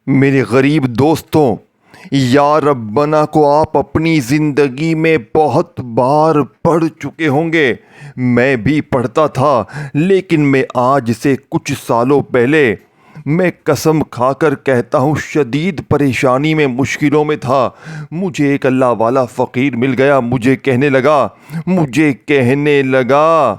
میرے غریب دوستوں، یا ربنا کو آپ اپنی زندگی میں بہت بار پڑھ چکے ہوں گے۔ میں بھی پڑھتا تھا، لیکن میں آج سے کچھ سالوں پہلے میں قسم کھا کر کہتا ہوں شدید پریشانی میں، مشکلوں میں تھا۔ مجھے ایک اللہ والا فقیر مل گیا، مجھے کہنے لگا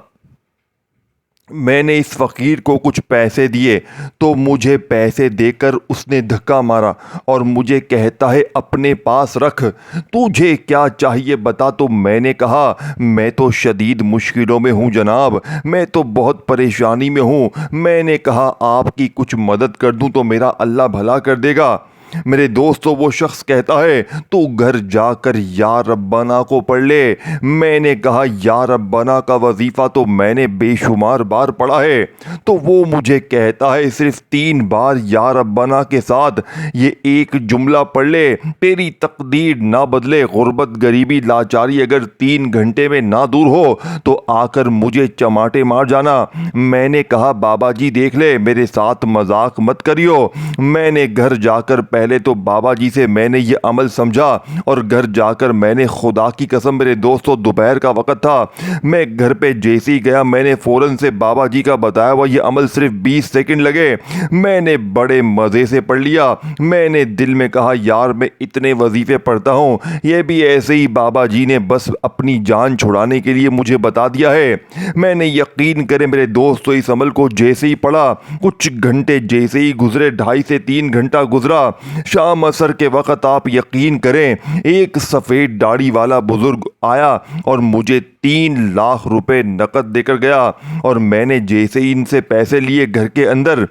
میں نے اس فقیر کو کچھ پیسے دیے تو مجھے پیسے دے کر اس نے دھکا مارا اور مجھے کہتا ہے اپنے پاس رکھ، تجھے کیا چاہیے بتا۔ تو میں نے کہا میں تو شدید مشکلوں میں ہوں جناب، میں تو بہت پریشانی میں ہوں۔ میں نے کہا آپ کی کچھ مدد کر دوں تو میرا اللہ بھلا کر دے گا۔ میرے دوستو، وہ شخص کہتا ہے تو گھر جا کر یا ربنا کو پڑھ لے۔ میں نے کہا یا ربنا کا وظیفہ تو میں نے بے شمار بار پڑھا ہے۔ تو وہ مجھے کہتا ہے صرف 3 بار یا ربنا کے ساتھ یہ ایک جملہ پڑھ لے، تیری تقدیر نہ بدلے۔ غربت، غریبی، لاچاری اگر 3 گھنٹے میں نہ دور ہو تو آ کر مجھے چماٹے مار جانا۔ میں نے کہا بابا جی دیکھ لے، میرے ساتھ مذاق مت کریو۔ میں نے گھر جا کر پہلے تو بابا جی سے میں نے یہ عمل سمجھا، اور گھر جا کر میں نے خدا کی قسم، میرے دوستو دوپہر کا وقت تھا، میں گھر پہ جیسے ہی گیا میں نے فوراً سے بابا جی کا بتایا ہوا یہ عمل صرف 20 سیکنڈ لگے، میں نے بڑے مزے سے پڑھ لیا۔ میں نے دل میں کہا یار میں اتنے وظیفے پڑھتا ہوں، یہ بھی ایسے ہی بابا جی نے بس اپنی جان چھڑانے کے لیے مجھے بتا دیا ہے۔ میں نے یقین کرے میرے دوستو اس عمل کو جیسے ہی پڑھا، کچھ گھنٹے جیسے ہی گزرے، 2.5 سے 3 گھنٹہ گزرا، شام عصر کے وقت آپ یقین کریں ایک سفید داڑھی والا بزرگ آیا اور مجھے 3 لاکھ روپے نقد دے کر گیا۔ اور میں نے جیسے ہی ان سے پیسے لیے گھر کے اندر،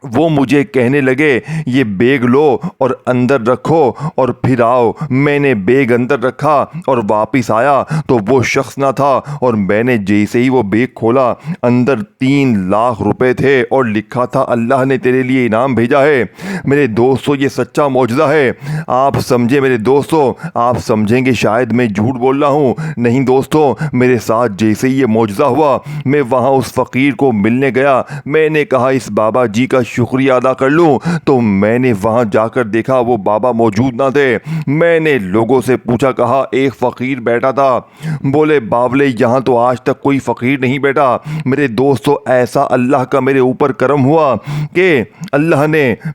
وہ مجھے کہنے لگے یہ بیگ لو اور اندر رکھو اور پھر آؤ۔ میں نے بیگ اندر رکھا اور واپس آیا تو وہ شخص نہ تھا، اور میں نے جیسے ہی وہ بیگ کھولا اندر 3 لاکھ روپے تھے اور لکھا تھا اللہ نے تیرے لیے انعام بھیجا ہے۔ میرے دوستو یہ سچا معجزہ ہے، آپ سمجھے میرے دوستو، آپ سمجھیں گے شاید میں جھوٹ بول رہا ہوں، نہیں دوستو، میرے ساتھ جیسے ہی یہ معجزہ ہوا میں وہاں اس فقیر کو ملنے گیا۔ میں نے کہا اس بابا جی کا شکریہ ادا کر لوں، تو میں نے وہاں جا کر دیکھا وہ بابا موجود نہ تھے۔ میں نے لوگوں سے پوچھا، کہا ایک فقیر بیٹھا تھا۔ بولے باولے یہاں تو آج تک کوئی فقیر نہیں بیٹھا۔ میرے دوستو ایسا اللہ کا میرے اوپر کرم ہوا کہ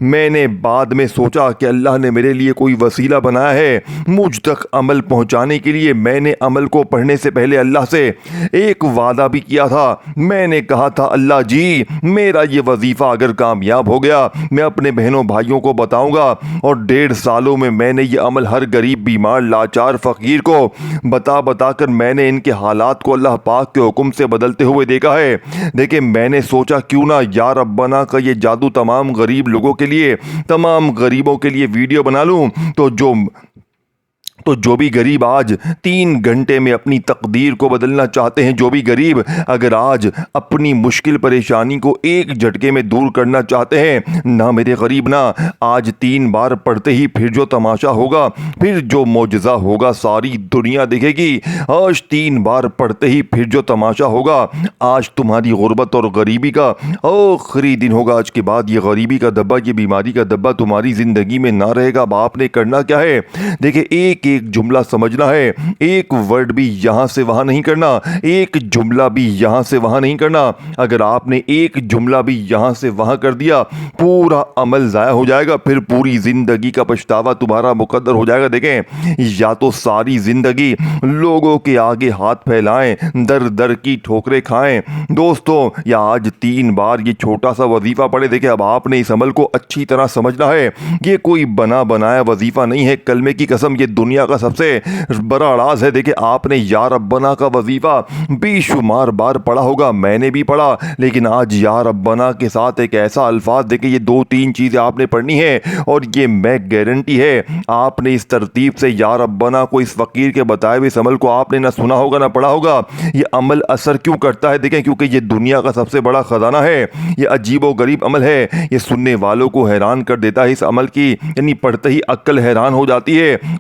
میں نے بعد میں سوچا کہ اللہ نے میرے لیے کوئی وسیلہ بنایا ہے مجھ تک عمل پہنچانے کے لیے۔ میں نے عمل کو پڑھنے سے پہلے اللہ سے ایک وعدہ بھی کیا تھا، میں نے کہا تھا اللہ جی میرا یہ وظیفہ اگر کامیاب ہو گیا میں اپنے بہنوں بھائیوں کو بتاؤں گا، اور 1.5 سالوں میں نے یہ عمل ہر غریب، بیمار، لاچار فقیر کو بتا کر میں نے ان کے حالات کو اللہ پاک کے حکم سے بدلتے ہوئے دیکھا ہے۔ دیکھیں میں نے سوچا کیوں نہ یا ربنا کا یہ جادو تمام غریب لوگوں کے لیے، تمام غریبوں کے لیے ویڈیو بنا لوں، تو جو بھی غریب آج 3 گھنٹے میں اپنی تقدیر کو بدلنا چاہتے ہیں، جو بھی غریب اگر آج اپنی مشکل پریشانی کو ایک جھٹکے میں دور کرنا چاہتے ہیں، نہ میرے غریب نہ، آج 3 بار پڑھتے ہی پھر جو تماشا ہوگا، پھر جو معجزہ ہوگا ساری دنیا دیکھے گی۔ آج 3 بار پڑھتے ہی پھر جو تماشا ہوگا، آج تمہاری غربت اور غریبی کا آخری دن ہوگا۔ آج کے بعد یہ غریبی کا دبا، یہ بیماری کا دبا تمہاری زندگی میں نہ رہے گا۔ اب آپ نے کرنا کیا ہے؟ دیکھیں ایک جملہ سمجھنا ہے، ایک ورڈ بھی یہاں سے وہاں نہیں کرنا، ایک جملہ بھی یہاں سے وہاں نہیں کرنا۔ اگر آپ نے ایک جملہ بھی یہاں سے وہاں کر دیا پورا عمل ضائع ہو جائے گا، پھر پوری زندگی کا پچھتاوا تمہارا مقدر ہو جائے گا۔ دیکھیں یا تو ساری زندگی لوگوں کے آگے ہاتھ پھیلائیں، در در کی ٹھوکریں کھائیں دوستوں، یا آج 3 بار یہ چھوٹا سا وظیفہ پڑھے۔ دیکھیں اب آپ نے اس عمل کو اچھی طرح سمجھنا ہے، یہ کوئی بنا بنایا وظیفہ نہیں ہے، کلمے کی قسم یہ دنیا کا سب سے بڑا راز ہے۔ دیکھیں آپ نے یا ربنا کا وظیفہ بے شمار بار پڑھا ہوگا، میں نے بھی پڑھا، لیکن آج یا ربنا کے ساتھ ایک ایسا الفاظ، دیکھیں یہ 2-3 چیزیں آپ نے پڑھنی ہے، اور یہ میں گارنٹی ہے آپ نے اس ترتیب سے یا ربنا کو، اس فقیر کے بتائے ہوئے اس عمل کو آپ نے نہ سنا ہوگا نہ پڑھا ہوگا۔ یہ عمل اثر کیوں کرتا ہے؟ دیکھیں کیونکہ یہ دنیا کا سب سے بڑا خزانہ ہے، یہ عجیب و غریب عمل ہے، یہ سننے والوں کو حیران کر دیتا ہے اس عمل کی، یعنی پڑھتے ہی عقل حیران ہو جاتی ہے،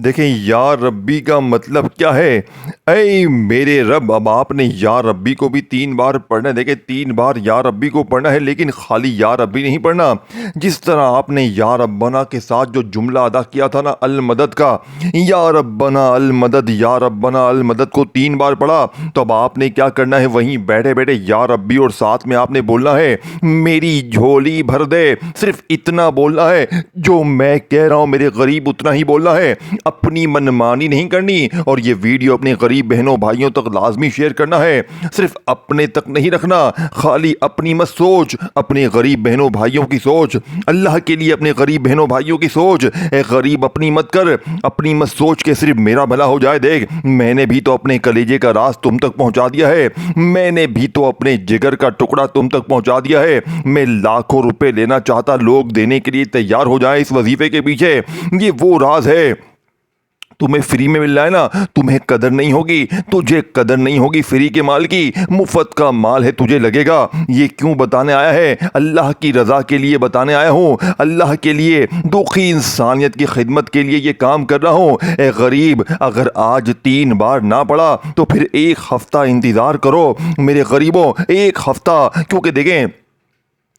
دیکھیں یا ربی کا مطلب کیا ہے؟ اے میرے رب، اب آپ نے یا ربی کو بھی 3 بار پڑھنا ہے۔ دیکھیں 3 بار یا ربی کو پڑھنا ہے، لیکن خالی یا ربی نہیں پڑھنا۔ جس طرح آپ نے یا ربنا کے ساتھ جو جملہ ادا کیا تھا نا المدد کا، یا ربنا المدد، یا ربنا المدد کو 3 بار پڑھا، تو اب آپ نے کیا کرنا ہے؟ وہیں بیٹھے بیٹھے یا ربی اور ساتھ میں آپ نے بولنا ہے میری جھولی بھر دے۔ صرف اتنا بولنا ہے جو میں کہہ رہا ہوں میرے غریب، اتنا ہی بولنا ہے۔ اپنی منمانی نہیں کرنی، اور یہ ویڈیو اپنے غریب بہنوں بھائیوں تک لازمی شیئر کرنا ہے۔ صرف اپنے تک نہیں رکھنا، خالی اپنی مت سوچ، اپنے غریب بہنوں بھائیوں کی سوچ، اللہ کے لیے اپنے غریب بہنوں بھائیوں کی سوچ۔ اے غریب اپنی مت کر، اپنی مت سوچ کے صرف میرا بھلا ہو جائے۔ دیکھ میں نے بھی تو اپنے کلیجے کا راز تم تک پہنچا دیا ہے، میں نے بھی تو اپنے جگر کا ٹکڑا تم تک پہنچا دیا ہے۔ میں لاکھوں روپے لینا چاہتا، لوگ دینے کے لیے تیار ہو جائیں اس وظیفے کے پیچھے۔ یہ وہ راز ہے، تمہیں فری میں مل رہا ہے نا، تمہیں قدر نہیں ہوگی، تجھے قدر نہیں ہوگی فری کے مال کی۔ مفت کا مال ہے، تجھے لگے گا۔ یہ کیوں بتانے آیا ہے؟ اللہ کی رضا کے لیے بتانے آیا ہوں، اللہ کے لیے، دکھی انسانیت کی خدمت کے لیے یہ کام کر رہا ہوں۔ اے غریب، اگر آج 3 بار نہ پڑھا تو پھر 1 ہفتہ انتظار کرو میرے غریبوں، 1 ہفتہ، کیونکہ دیکھیں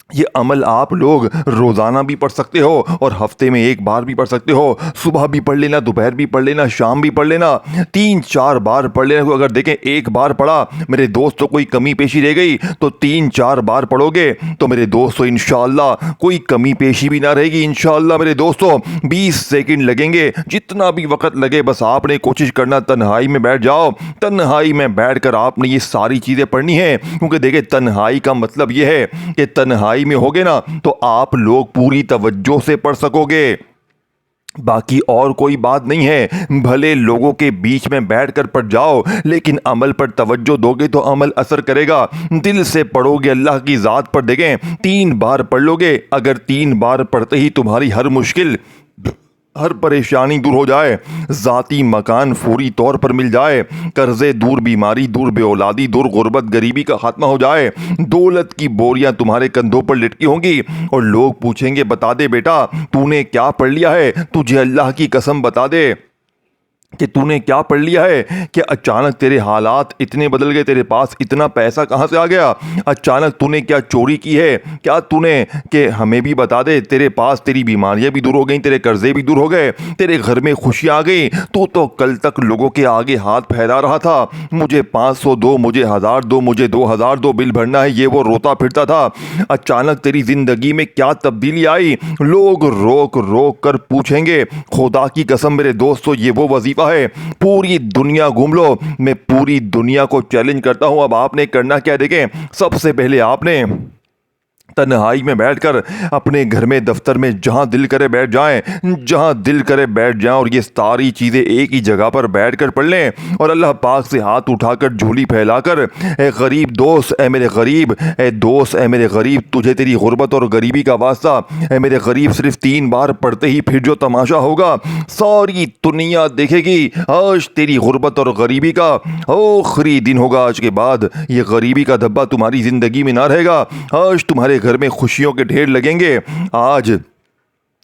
یہ عمل آپ لوگ روزانہ بھی پڑھ سکتے ہو اور ہفتے میں 1 بار بھی پڑھ سکتے ہو۔ صبح بھی پڑھ لینا، دوپہر بھی پڑھ لینا، شام بھی پڑھ لینا، 3-4 بار پڑھ لینا۔ اگر دیکھیں 1 بار پڑھا میرے دوستوں کوئی کمی پیشی رہ گئی تو 3-4 بار پڑھو گے تو میرے دوستوں انشاءاللہ کوئی کمی پیشی بھی نہ رہے گی۔ انشاءاللہ میرے دوستوں 20 سیکنڈ لگیں گے، جتنا بھی وقت لگے، بس آپ نے کوشش کرنا تنہائی میں بیٹھ جاؤ۔ تنہائی میں بیٹھ کر آپ نے یہ ساری چیزیں پڑھنی ہیں، کیونکہ دیکھیں تنہائی کا مطلب یہ ہے کہ تنہائی میں ہوگے نا تو آپ لوگ پوری توجہ سے پڑھ سکو گے، باقی اور کوئی بات نہیں ہے۔ بھلے لوگوں کے بیچ میں بیٹھ کر پڑھ جاؤ، لیکن عمل پر توجہ دو گے تو عمل اثر کرے گا۔ دل سے پڑھو گے اللہ کی ذات پر، دیکھیں 3 بار پڑھ لو گے، اگر 3 بار پڑھتے ہی تمہاری ہر مشکل، ہر پریشانی دور ہو جائے، ذاتی مکان فوری طور پر مل جائے، قرضے دور، بیماری دور، بے اولادی دور، غربت غریبی کا خاتمہ ہو جائے، دولت کی بوریاں تمہارے کندھوں پر لٹکی ہوں گی، اور لوگ پوچھیں گے بتا دے بیٹا تو نے کیا پڑھ لیا ہے، تجھے اللہ کی قسم بتا دے کہ تو نے کیا پڑھ لیا ہے، کہ اچانک تیرے حالات اتنے بدل گئے، تیرے پاس اتنا پیسہ کہاں سے آ گیا، اچانک تو نے کیا چوری کی ہے، کیا تو نے، کہ ہمیں بھی بتا دے، تیرے پاس تیری بیماریاں بھی دور ہو گئیں، تیرے قرضے بھی دور ہو گئے، تیرے گھر میں خوشیاں آ گئیں، تو کل تک لوگوں کے آگے ہاتھ پھیلا رہا تھا، مجھے 500 دو، مجھے 1000 دو، مجھے 2000 دو، بل بھرنا ہے، یہ وہ روتا پھرتا تھا، اچانک تیری زندگی میں کیا تبدیلی آئی، لوگ روک روک کر پوچھیں گے۔ خدا کی قسم میرے دوستو یہ وہ وظیفہ ہے، پوری دنیا گھوم لو، میں پوری دنیا کو چیلنج کرتا ہوں۔ اب آپ نے کرنا کیا، دیکھیں سب سے پہلے آپ نے تنہائی میں بیٹھ کر اپنے گھر میں، دفتر میں، جہاں دل کرے بیٹھ جائیں، جہاں دل کرے بیٹھ جائیں، اور یہ ساری چیزیں ایک ہی جگہ پر بیٹھ کر پڑھ لیں، اور اللہ پاک سے ہاتھ اٹھا کر جھولی پھیلا کر، اے غریب دوست، اے میرے غریب، اے دوست، اے میرے غریب، تجھے تیری غربت اور غریبی کا واسطہ، اے میرے غریب، صرف 3 بار پڑھتے ہی پھر جو تماشا ہوگا ساری دنیا دیکھے گی۔ آج تیری غربت اور غریبی کا آخری دن ہوگا، آج کے بعد یہ غریبی کا دھبا تمہاری زندگی میں نہ رہے گا، آج تمہارے گھر میں خوشیوں کے ڈھیر لگیں گے۔ آج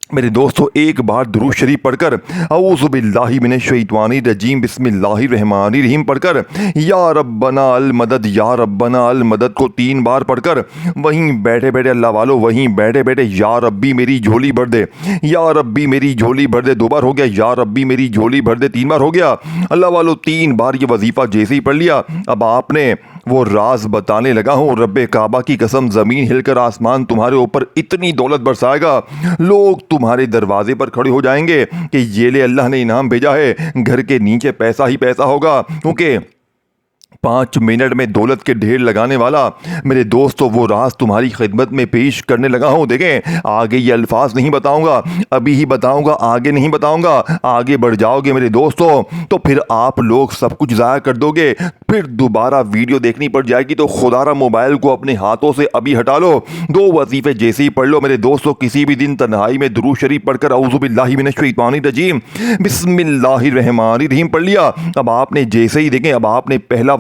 میرے دوستو 1 بار درود شریف پڑھ کر، اعوذ باللہ من الشیطان الرجیم، بسم اللہ الرحمن الرحیم پڑھ کر، یا ربنا المدد، یا ربنا المدد کو 3 بار پڑھ کر، وہیں بیٹھے بیٹھے اللہ والو، وہیں بیٹھے بیٹھے یا ربی میری جھولی بھر دے، یا ربی میری جھولی بھر دے 2 بار ہو گیا، یا ربی میری جھولی بھر دے 3 بار ہو گیا، اللہ والو 3 بار یہ وظیفہ جیسے ہی پڑھ لیا، اب آپ نے وہ راز بتانے لگا ہوں، رب کعبہ کی قسم زمین ہل کر آسمان تمہارے اوپر اتنی دولت برسائے گا، لوگ تمہارے دروازے پر کھڑے ہو جائیں گے کہ یہ لے اللہ نے انعام بھیجا ہے، گھر کے نیچے پیسہ ہی پیسہ ہوگا، کیونکہ 5 منٹ میں دولت کے ڈھیر لگانے والا میرے دوستو وہ راز تمہاری خدمت میں پیش کرنے لگا ہوں۔ دیکھیں آگے یہ الفاظ نہیں بتاؤں گا، ابھی ہی بتاؤں گا، آگے نہیں بتاؤں گا، آگے بڑھ جاؤ گے میرے دوستو تو پھر آپ لوگ سب کچھ ضائع کر دو گے، پھر دوبارہ ویڈیو دیکھنی پڑ جائے گی، تو خدا را موبائل کو اپنے ہاتھوں سے ابھی ہٹا لو، 2 وظیفے جیسے ہی پڑھ لو میرے دوستو۔ کسی بھی دن تنہائی میں درود شریف پڑھ کر اعوذ باللہ من الشیطان الرجیم بسم اللہ الرحمن الرحیم پڑھ لیا، اب آپ نے جیسے ہی، دیکھیں اب آپ نے پہلا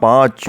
5,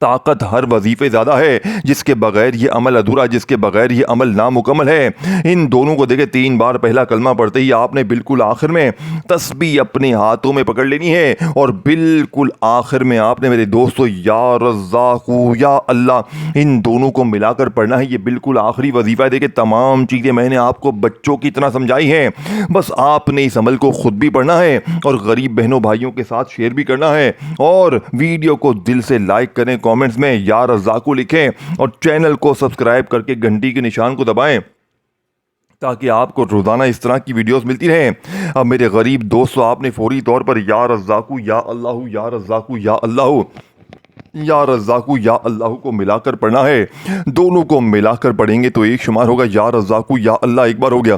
طاقت ہر وظیفے زیادہ ہے، جس کے بغیر یہ عمل ادھورا، جس کے بغیر یہ عمل نامکمل ہے۔ ان دونوں کو دیکھیں، 3 بار پہلا کلمہ پڑھتے ہی آپ نے بالکل آخر میں تسبیح اپنے ہاتھوں میں پکڑ لینی ہے، اور بالکل آخر میں آپ نے میرے دوستو یا رزاق یا اللہ ان دونوں کو ملا کر پڑھنا ہے۔ یہ بالکل آخری وظیفہ ہے۔ دیکھیں تمام چیزیں میں نے آپ کو بچوں کی طرح سمجھائی ہیں، بس آپ نے اس عمل کو خود بھی پڑھنا ہے اور غریب بہنوں بھائیوں کے ساتھ شیئر بھی کرنا ہے، اور ویڈیو کو دل سے لائک کریں، کامنٹس میں یا رزاقو لکھیں، اور چینل کو سبسکرائب کر کے گھنٹی کے نشان کو دبائیں تاکہ آپ کو روزانہ اس طرح کی ویڈیوز ملتی رہیں۔ اب میرے غریب دوستو، آپ نے فوری طور پر یا رزاقو یا اللہ یا رزاقو یا اللہ یا رزاقو یا اللہ کو ملا کر پڑھنا ہے۔ دونوں کو ملا کر پڑھیں گے تو ایک شمار ہوگا، یا رزاقو یا اللہ ایک بار ہو گیا،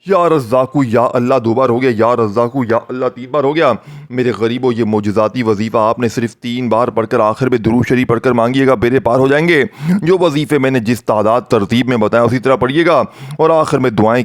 یا رزاقو یا اللہ 2 بار ہو گیا، یا رزاقو یا اللہ 3 بار ہو گیا۔ میرے غریبوں، یہ معجزاتی وظیفہ آپ نے صرف 3 بار پڑھ کر آخر میں درود شریف پڑھ کر مانگیے گا، بیڑے پار ہو جائیں گے۔ جو وظیفے میں نے جس تعداد ترتیب میں بتایا اسی طرح پڑھیے گا، اور آخر میں دعائیں